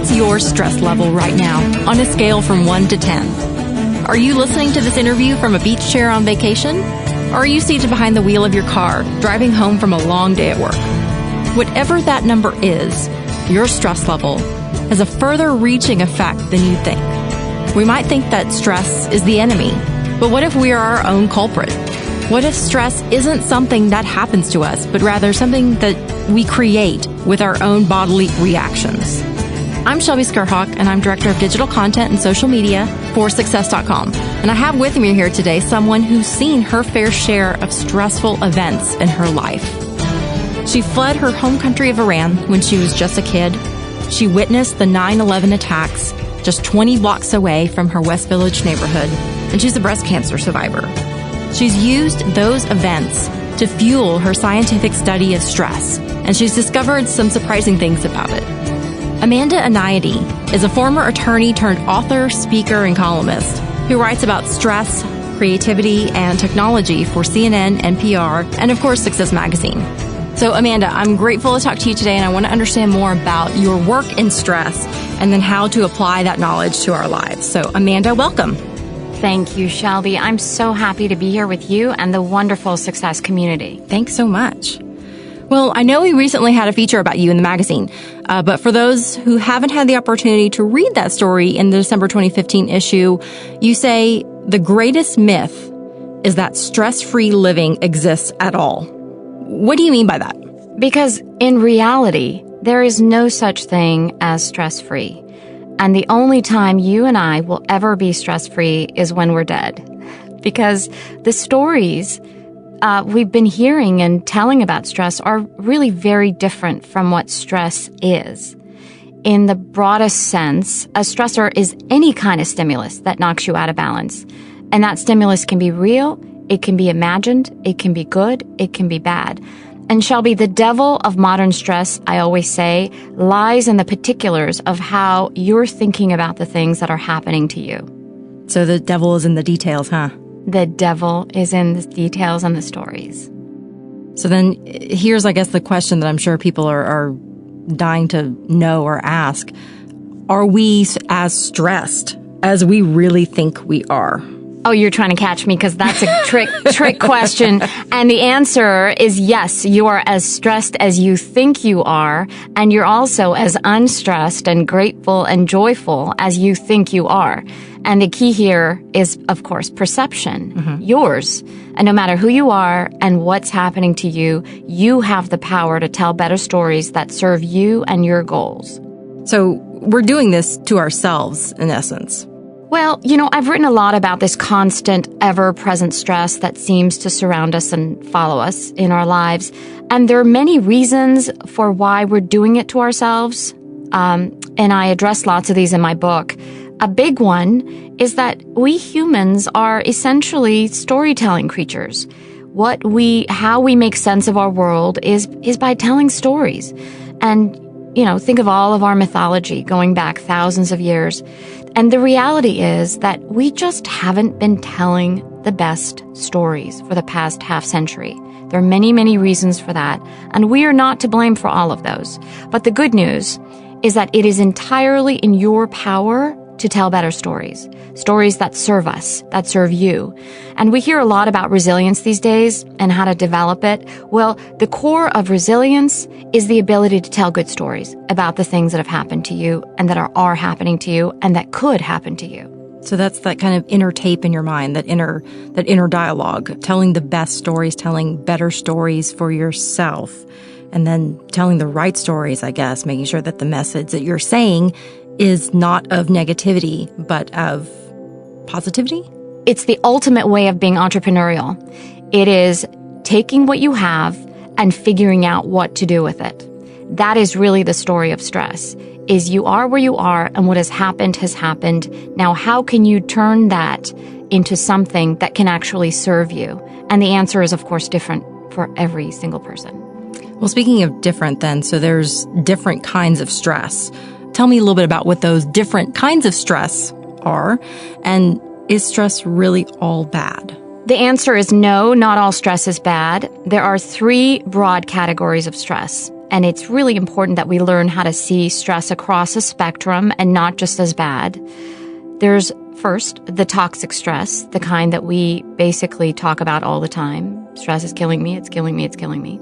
What's your stress level right now on a scale from 1 to 10? Are you listening to this interview from a beach chair on vacation? Or are you seated behind the wheel of your car, driving home from a long day at work? Whatever that number is, your stress level has a further reaching effect than you think. We might think that stress is the enemy, but what if we are our own culprit? What if stress isn't something that happens to us, but rather something that we create with our own bodily reactions? I'm Shelby Skurhawk, and I'm Director of Digital Content and Social Media for Success.com. And I have with me here today someone who's seen her fair share of stressful events in her life. She fled her home country of Iran when she was just a kid. She witnessed the 9/11 attacks just 20 blocks away from her West Village neighborhood, and she's a breast cancer survivor. She's used those events to fuel her scientific study of stress, and she's discovered some surprising things about it. Amanda Aniety is a former attorney turned author, speaker, and columnist who writes about stress, creativity, and technology for CNN, NPR, and of course, Success Magazine. So Amanda, I'm grateful to talk to you today, and I want to understand more about your work in stress and then how to apply that knowledge to our lives. So Amanda, welcome. Thank you, Shelby. I'm so happy to be here with you and the wonderful Success community. Thanks so much. Well, I know we recently had a feature about you in the magazine, but for those who haven't had the opportunity to read that story in the December 2015 issue, you say the greatest myth is that stress-free living exists at all. What do you mean by that? Because in reality, there is no such thing as stress-free. And the only time you and I will ever be stress-free is when we're dead. Because the stories we've been hearing and telling about stress are really very different from what stress is. In the broadest sense, a stressor is any kind of stimulus that knocks you out of balance. And that stimulus can be real, it can be imagined, it can be good, it can be bad. And Shelby, the devil of modern stress, I always say, lies in the particulars of how you're thinking about the things that are happening to you. So the devil is in the details, huh? The devil is in the details and the stories. So then here's, I guess, the question that I'm sure people are dying to know or ask. Are we as stressed as we really think we are? Oh, you're trying to catch me because that's a trick question. And the answer is yes, you are as stressed as you think you are. And you're also as unstressed and grateful and joyful as you think you are. And the key here is, of course, perception, yours. And no matter who you are and what's happening to you, you have the power to tell better stories that serve you and your goals. So we're doing this to ourselves, in essence. Well, you know, I've written a lot about this constant, ever-present stress that seems to surround us and follow us in our lives. And there are many reasons for why we're doing it to ourselves. And I address lots of these in my book. A big one is that we humans are essentially storytelling creatures. How we make sense of our world is by telling stories. And, you know, think of all of our mythology going back thousands of years. And the reality is that we just haven't been telling the best stories for the past half century. There are many, many reasons for that, and we are not to blame for all of those. But the good news is that it is entirely in your power to tell better stories, stories that serve us, that serve you. And we hear a lot about resilience these days and how to develop it. Well, the core of resilience is the ability to tell good stories about the things that have happened to you and that are happening to you and that could happen to you. So that's that kind of inner tape in your mind, that inner dialogue, telling the best stories, telling better stories for yourself, and then telling the right stories, I guess, making sure that the message that you're saying is not of negativity, but of positivity? It's the ultimate way of being entrepreneurial. It is taking what you have and figuring out what to do with it. That is really the story of stress, is you are where you are and what has happened has happened. Now, how can you turn that into something that can actually serve you? And the answer is, of course, different for every single person. Well, speaking of different then, so there's different kinds of stress. Tell me a little bit about what those different kinds of stress are, and is stress really all bad? The answer is no, not all stress is bad. There are three broad categories of stress. And it's really important that we learn how to see stress across a spectrum and not just as bad. There's first the toxic stress, the kind that we basically talk about all the time. Stress is killing me, it's killing me, it's killing me.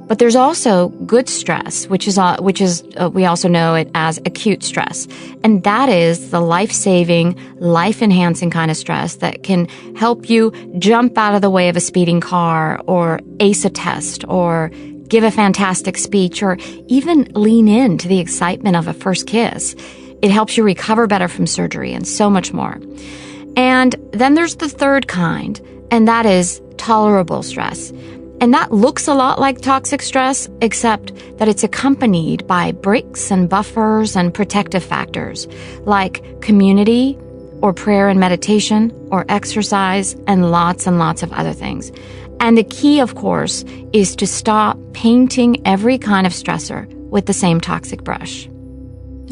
But there's also good stress, which is we also know it as acute stress. And that is the life-saving, life-enhancing kind of stress that can help you jump out of the way of a speeding car or ace a test or give a fantastic speech or even lean into the excitement of a first kiss. It helps you recover better from surgery and so much more. And then there's the third kind, and that is tolerable stress. And that looks a lot like toxic stress, except that it's accompanied by breaks and buffers and protective factors like community or prayer and meditation or exercise and lots of other things. And the key, of course, is to stop painting every kind of stressor with the same toxic brush.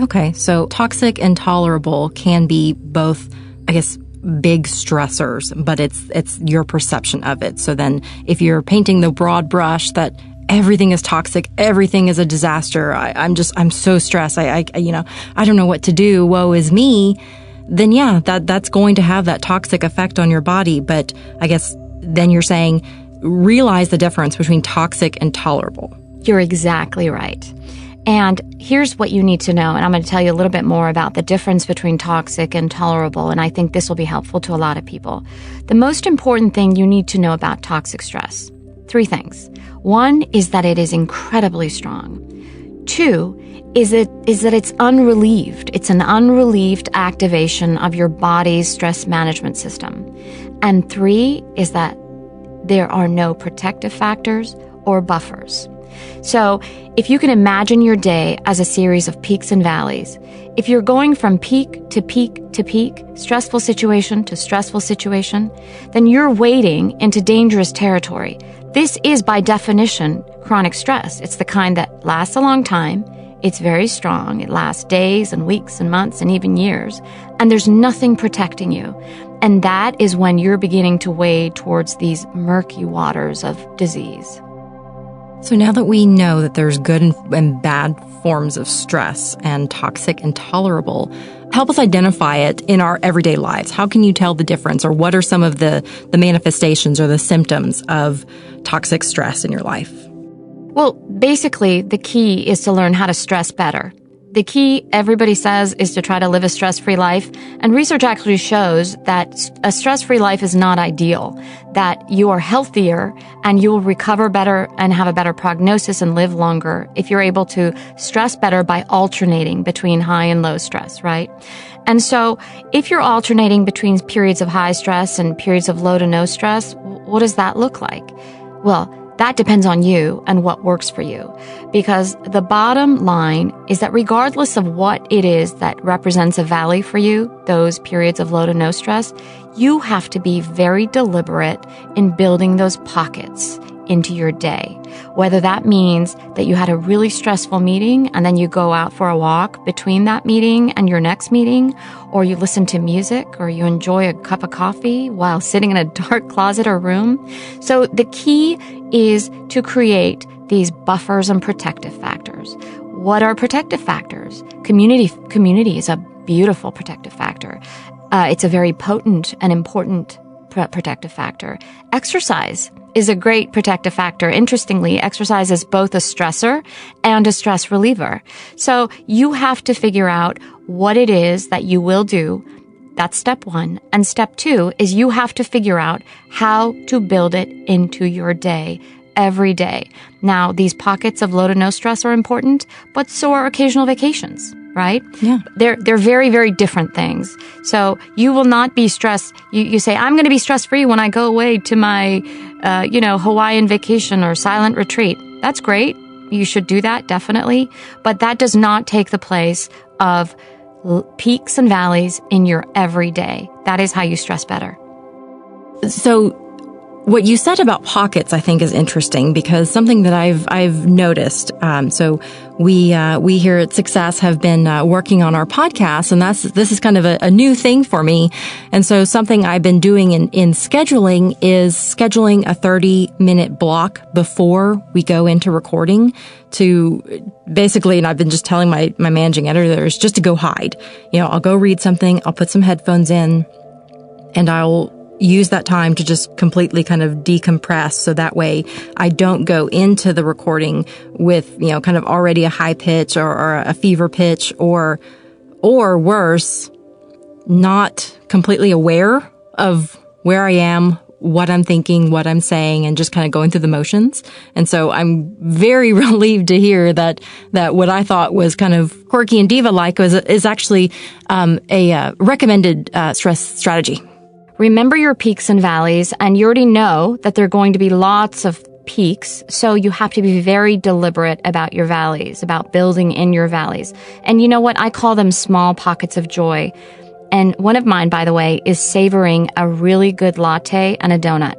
Okay, so toxic and tolerable can be both, I guess, big stressors, but it's your perception of it. So then if you're painting the broad brush that everything is toxic, everything is a disaster, I'm so stressed, I don't know what to do, woe is me, then yeah, that's going to have that toxic effect on your body. But I guess then you're saying realize the difference between toxic and tolerable. You're exactly right. And here's what you need to know, and I'm going to tell you a little bit more about the difference between toxic and tolerable, and I think this will be helpful to a lot of people. The most important thing you need to know about toxic stress, 3 things. 1 is that it is incredibly strong. 2 is that it's unrelieved. It's an unrelieved activation of your body's stress management system. And 3 is that there are no protective factors or buffers. So if you can imagine your day as a series of peaks and valleys, if you're going from peak to peak to peak, stressful situation to stressful situation, then you're wading into dangerous territory. This is by definition chronic stress. It's the kind that lasts a long time. It's very strong. It lasts days and weeks and months and even years. And there's nothing protecting you. And that is when you're beginning to wade towards these murky waters of disease. So now that we know that there's good and bad forms of stress and toxic and tolerable, help us identify it in our everyday lives. How can you tell the difference, or what are some of the manifestations or the symptoms of toxic stress in your life? Well, basically, the key is to learn how to stress better. The key, everybody says, is to try to live a stress-free life. And research actually shows that a stress-free life is not ideal, that you are healthier and you will recover better and have a better prognosis and live longer if you're able to stress better by alternating between high and low stress, right? And so if you're alternating between periods of high stress and periods of low to no stress, what does that look like? Well, that depends on you and what works for you. Because the bottom line is that regardless of what it is that represents a valley for you, those periods of low to no stress, you have to be very deliberate in building those pockets into your day. Whether that means that you had a really stressful meeting and then you go out for a walk between that meeting and your next meeting, or you listen to music, or you enjoy a cup of coffee while sitting in a dark closet or room. So the key is to create these buffers and protective factors. What are protective factors? Community is a beautiful protective factor. It's a very potent and important protective factor. Exercise is a great protective factor. Interestingly, exercise is both a stressor and a stress reliever. So you have to figure out what it is that you will do. That's step 1. And step 2 is you have to figure out how to build it into your day every day. Now, these pockets of low to no stress are important, but so are occasional vacations, right? Yeah. They're very, very different things. So you will not be stressed. You say, I'm going to be stress-free when I go away to my, Hawaiian vacation or silent retreat. That's great. You should do that, definitely. But that does not take the place of peaks and valleys in your everyday. That is how you stress better. So what you said about pockets, I think, is interesting because something that I've noticed. So we here at Success have been working on our podcast, and this is kind of a new thing for me. And so something I've been doing in scheduling is scheduling a 30-minute block before we go into recording to basically, and I've been just telling my managing editors just to go hide. I'll go read something, I'll put some headphones in, and I'll use that time to just completely kind of decompress. So that way I don't go into the recording with, kind of already a high pitch or a fever pitch or worse, not completely aware of where I am, what I'm thinking, what I'm saying, and just kind of going through the motions. And so I'm very relieved to hear that what I thought was kind of quirky and diva-like is actually a recommended stress strategy. Remember your peaks and valleys, and you already know that there are going to be lots of peaks, so you have to be very deliberate about your valleys, about building in your valleys. And you know what? I call them small pockets of joy. And one of mine, by the way, is savoring a really good latte and a donut.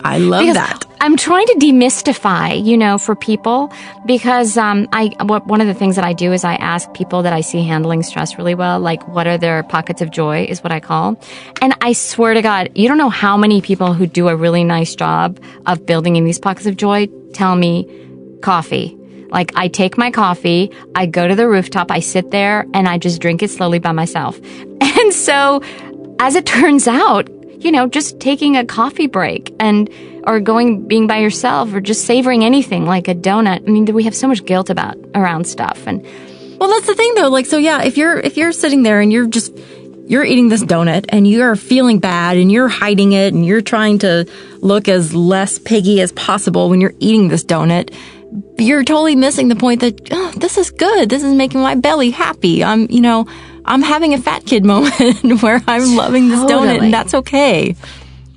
I love that. I'm trying to demystify, for people, because one of the things that I do is I ask people that I see handling stress really well, like what are their pockets of joy is what I call. And I swear to God, you don't know how many people who do a really nice job of building in these pockets of joy tell me coffee. Like I take my coffee, I go to the rooftop, I sit there and I just drink it slowly by myself. And so as it turns out, just taking a coffee break or being by yourself or just savoring anything like a donut. I mean, we have so much guilt around stuff. And well, that's the thing though. Like, so yeah, if you're sitting there and you're eating this donut and you're feeling bad and you're hiding it and you're trying to look as less piggy as possible when you're eating this donut, you're totally missing the point that, this is good. This is making my belly happy. I'm having a fat kid moment where I'm loving this donut, and that's okay.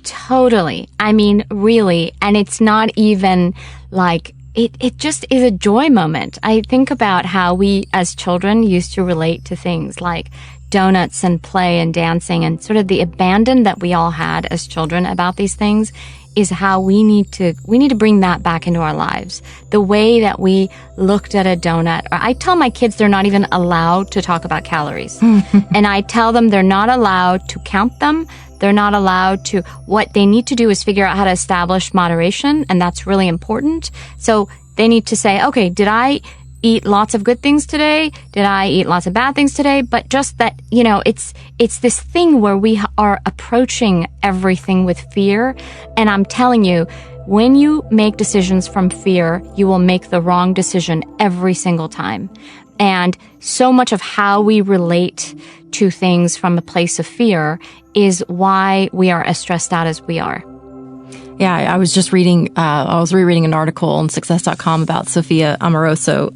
Totally. I mean, really. And it's not even like, it just is a joy moment. I think about how we as children used to relate to things like donuts and play and dancing, and sort of the abandon that we all had as children about these things is how we need to bring that back into our lives. The way that we looked at a donut. I tell my kids they're not even allowed to talk about calories. And I tell them they're not allowed to count them. They're not allowed to. What they need to do is figure out how to establish moderation, and that's really important. So they need to say, okay, did I eat lots of good things today? Did I eat lots of bad things today? But just that, it's this thing where we are approaching everything with fear. And I'm telling you, when you make decisions from fear, you will make the wrong decision every single time. And so much of how we relate to things from a place of fear is why we are as stressed out as we are. Yeah, I was just reading, I was rereading an article on success.com about Sophia Amoruso,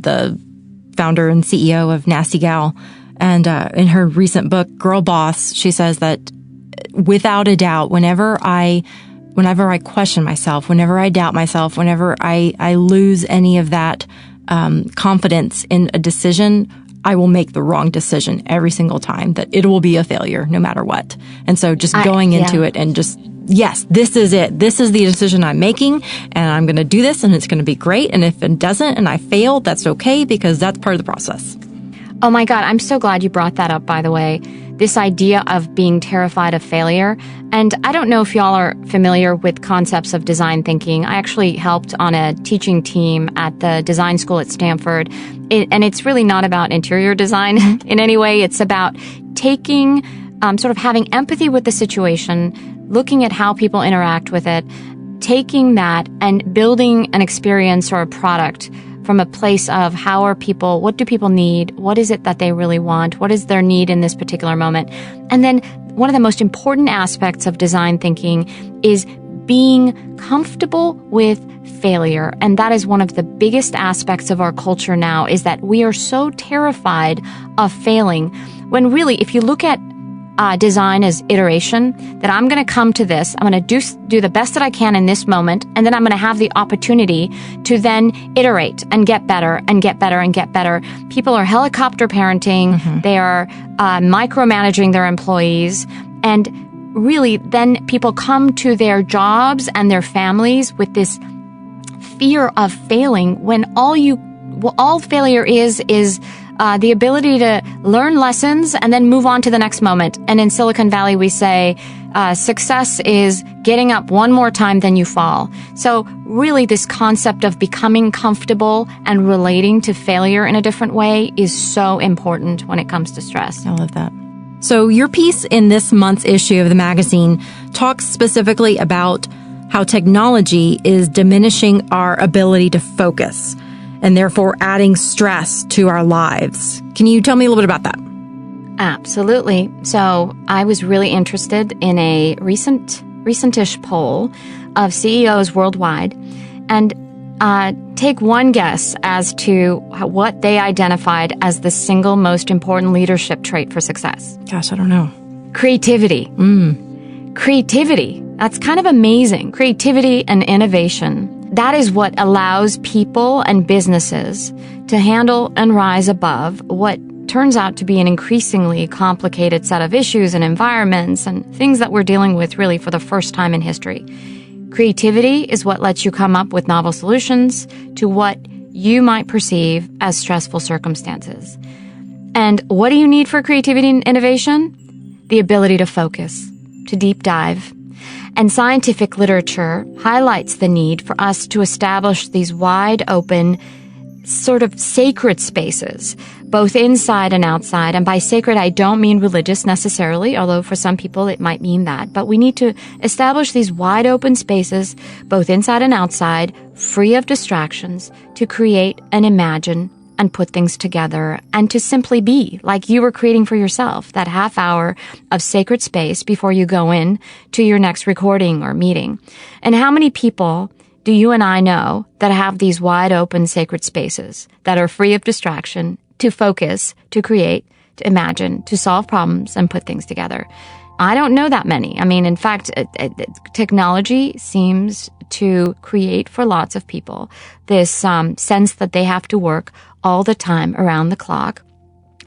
the founder and CEO of Nasty Gal. And in her recent book, Girl Boss, she says that without a doubt, whenever I question myself, whenever I doubt myself, whenever I lose any of that confidence in a decision, I will make the wrong decision every single time, that it will be a failure no matter what. And so just going into it and just, yes, this is it. This is the decision I'm making, and I'm going to do this, and it's going to be great. And if it doesn't and I fail, that's okay, because that's part of the process. Oh my God, I'm so glad you brought that up, by the way. This idea of being terrified of failure. And I don't know if y'all are familiar with concepts of design thinking. I actually helped on a teaching team at the design school at Stanford. And it's really not about interior design in any way. It's about taking, sort of having empathy with the situation, looking at how people interact with it, taking that and building an experience or a product from a place of what do people need? What is it that they really want? What is their need in this particular moment? And then one of the most important aspects of design thinking is being comfortable with failure. And that is one of the biggest aspects of our culture now, is that we are so terrified of failing, when really, if you look at design as iteration, that I'm going to come to this, I'm going to do the best that I can in this moment, and then I'm going to have the opportunity to then iterate and get better and get better and get better. People are helicopter parenting, they are micromanaging their employees, and really then people come to their jobs and their families with this fear of failing when all failure is the ability to learn lessons and then move on to the next moment. And in Silicon Valley, we say success is getting up one more time than you fall. So really this concept of becoming comfortable and relating to failure in a different way is so important when it comes to stress. I love that. So your piece in this month's issue of the magazine talks specifically about how technology is diminishing our ability to focus and therefore adding stress to our lives. Can you tell me a little bit about that? Absolutely. So I was really interested in a recentish poll of CEOs worldwide, and take one guess as to what they identified as the single most important leadership trait for success. Gosh, I don't know. Creativity. Creativity. That's kind of amazing. Creativity and innovation. That is what allows people and businesses to handle and rise above what turns out to be an increasingly complicated set of issues and environments and things that we're dealing with really for the first time in history. Creativity is what lets you come up with novel solutions to what you might perceive as stressful circumstances. And what do you need for creativity and innovation? The ability to focus, to deep dive. And scientific literature highlights the need for us to establish these wide open, sort of sacred spaces, both inside and outside. And by sacred, I don't mean religious necessarily, although for some people it might mean that. But we need to establish these wide open spaces, both inside and outside, free of distractions, to create and imagine and put things together and to simply be like you were creating for yourself, that half hour of sacred space before you go in to your next recording or meeting. And how many people do you and I know that have these wide open sacred spaces that are free of distraction to focus, to create, to imagine, to solve problems and put things together? I don't know that many. I mean, in fact, technology seems to create for lots of people this sense that they have to work all the time around the clock.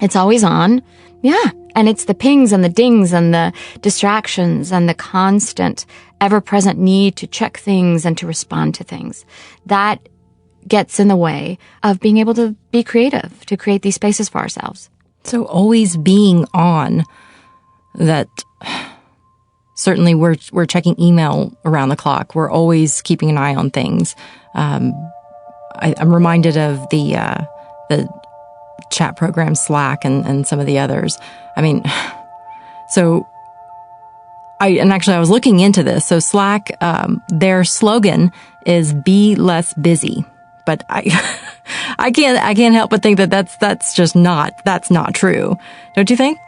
It's always on. Yeah. And it's the pings and the dings and the distractions and the constant ever-present need to check things and to respond to things. That gets in the way of being able to be creative, to create these spaces for ourselves. So always being on, that certainly we're checking email around the clock. We're always keeping an eye on things. I'm reminded of the chat program Slack and some of the others. I mean, so I was looking into this. So Slack, their slogan is "Be less busy," but I can't help but think that that's not true. Don't you think?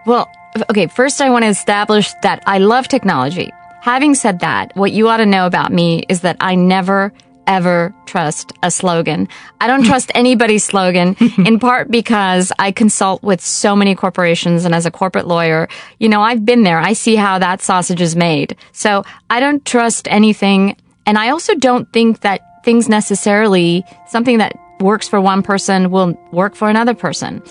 Well, okay, first I want to establish that I love technology. Having said that, what you ought to know about me is that I never, ever trust a slogan. I don't trust anybody's slogan, in part because I consult with so many corporations, and as a corporate lawyer, I've been there. I see how that sausage is made. So I don't trust anything, and I also don't think that things necessarily, something that works for one person will work for another person.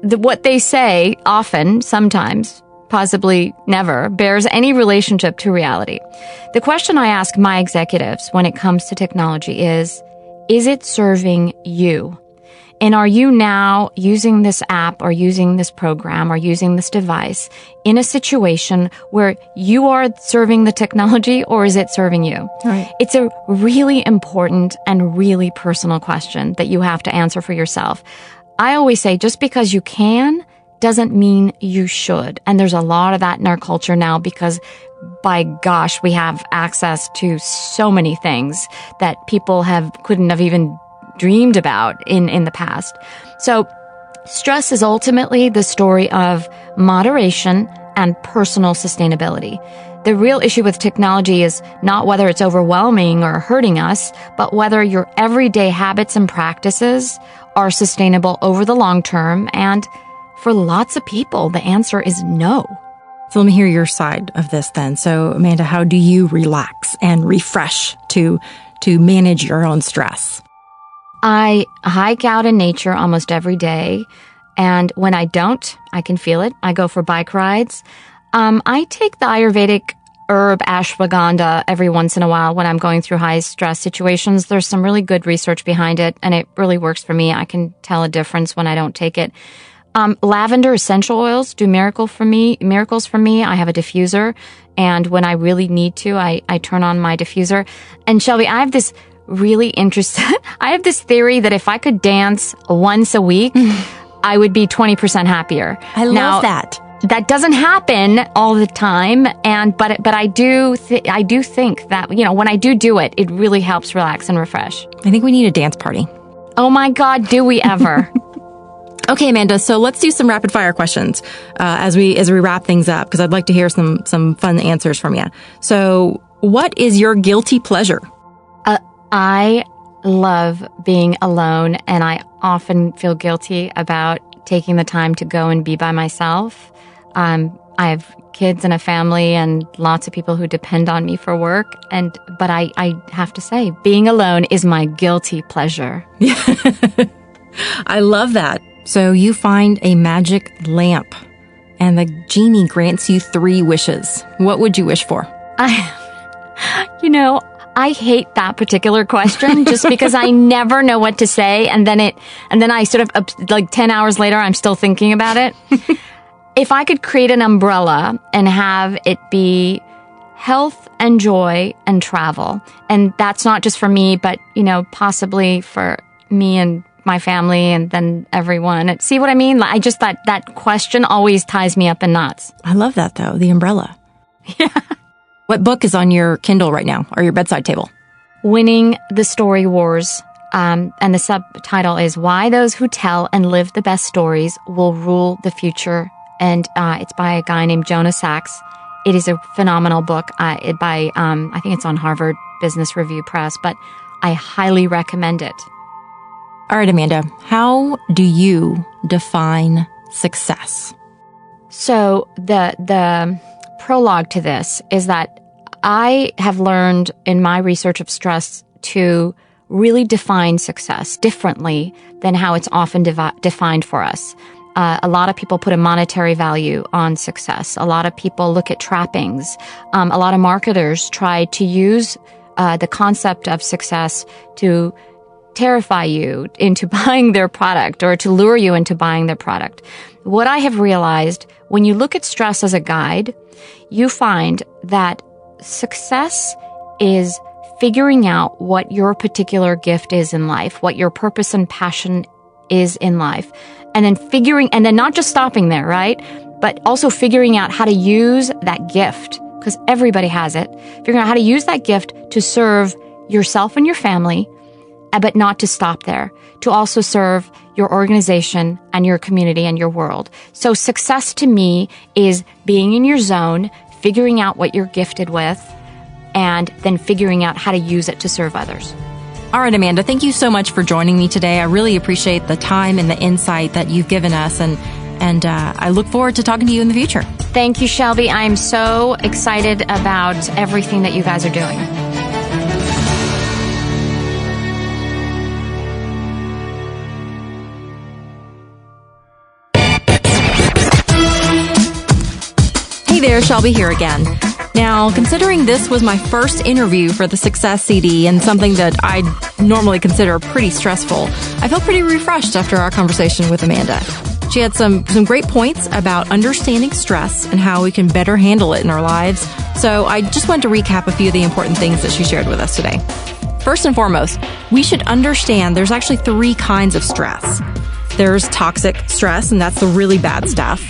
What they say often, sometimes, possibly never, bears any relationship to reality. The question I ask my executives when it comes to technology is it serving you? And are you now using this app or using this program or using this device in a situation where you are serving the technology, or is it serving you? Right. It's a really important and really personal question that you have to answer for yourself. I always say just because you can doesn't mean you should. And there's a lot of that in our culture now because, by gosh, we have access to so many things that people couldn't have even dreamed about in the past. So stress is ultimately the story of moderation and personal sustainability. The real issue with technology is not whether it's overwhelming or hurting us, but whether your everyday habits and practices are sustainable over the long term and for lots of people, the answer is no. So let me hear your side of this then. So Amanda, how do you relax and refresh to manage your own stress? I hike out in nature almost every day. And when I don't, I can feel it. I go for bike rides. I take the Ayurvedic herb ashwagandha every once in a while when I'm going through high stress situations. There's some really good research behind it, and it really works for me. I can tell a difference when I don't take it. Lavender essential oils do miracles for me. I have a diffuser, and when I really need to, I turn on my diffuser. And Shelby, I have this really interesting, I have this theory that if I could dance once a week, I would be 20% happier. I love that. That doesn't happen all the time, but I do think that, when I do it, it really helps relax and refresh. I think we need a dance party. Oh my God, do we ever? Okay, Amanda, so let's do some rapid fire questions as we wrap things up, because I'd like to hear some fun answers from you. So what is your guilty pleasure? I love being alone, and I often feel guilty about taking the time to go and be by myself. I have kids and a family and lots of people who depend on me for work, but I have to say, being alone is my guilty pleasure. I love that. So you find a magic lamp, and the genie grants you 3 wishes. What would you wish for? I hate that particular question just because I never know what to say. And then I sort of, like 10 hours later, I'm still thinking about it. If I could create an umbrella and have it be health and joy and travel, and that's not just for me, but, possibly for me and my family and then everyone. See what I mean? I just, that question always ties me up in knots. I love that though, the umbrella. Yeah. What book is on your Kindle right now, or your bedside table? Winning the Story Wars. And the subtitle is Why Those Who Tell and Live the Best Stories Will Rule the Future. And it's by a guy named Jonah Sachs. It is a phenomenal book. I think it's on Harvard Business Review Press, but I highly recommend it. All right, Amanda, how do you define success? So the prologue to this is that I have learned in my research of stress to really define success differently than how it's often defined for us. A lot of people put a monetary value on success. A lot of people look at trappings. A lot of marketers try to use the concept of success to terrify you into buying their product or to lure you into buying their product. What I have realized, when you look at stress as a guide, you find that success is figuring out what your particular gift is in life, what your purpose and passion is in life, and then not just stopping there, right? But also figuring out how to use that gift, because everybody has it, figuring out how to use that gift to serve yourself and your family, but not to stop there, to also serve your organization and your community and your world. So success to me is being in your zone, figuring out what you're gifted with, and then figuring out how to use it to serve others. All right, Amanda, thank you so much for joining me today. I really appreciate the time and the insight that you've given us, and I look forward to talking to you in the future. Thank you, Shelby. I'm so excited about everything that you guys are doing. Hey there, Shelby here again. Now, considering this was my first interview for the Success CD and something that I normally consider pretty stressful, I felt pretty refreshed after our conversation with Amanda. She had some great points about understanding stress and how we can better handle it in our lives. So I just want to recap a few of the important things that she shared with us today. First and foremost, we should understand there's actually 3 kinds of stress. There's toxic stress, and that's the really bad stuff.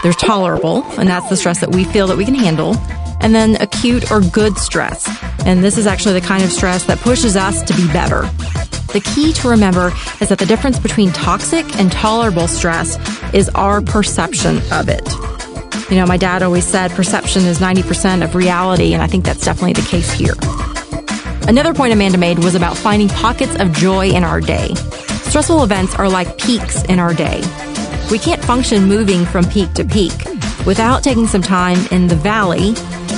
There's tolerable, and that's the stress that we feel that we can handle. And then acute or good stress. And this is actually the kind of stress that pushes us to be better. The key to remember is that the difference between toxic and tolerable stress is our perception of it. My dad always said perception is 90% of reality, and I think that's definitely the case here. Another point Amanda made was about finding pockets of joy in our day. Stressful events are like peaks in our day. We can't function moving from peak to peak without taking some time in the valley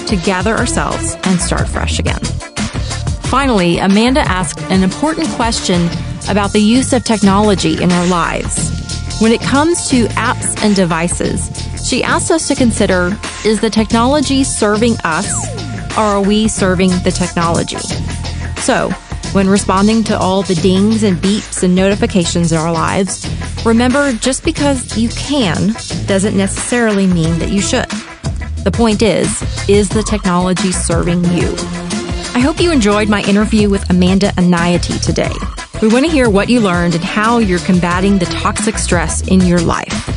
to gather ourselves and start fresh again. Finally, Amanda asked an important question about the use of technology in our lives. When it comes to apps and devices, she asked us to consider, is the technology serving us, or are we serving the technology? So, when responding to all the dings and beeps and notifications in our lives, remember, just because you can doesn't necessarily mean that you should. The point is the technology serving you? I hope you enjoyed my interview with Amanda Anayati today. We want to hear what you learned and how you're combating the toxic stress in your life.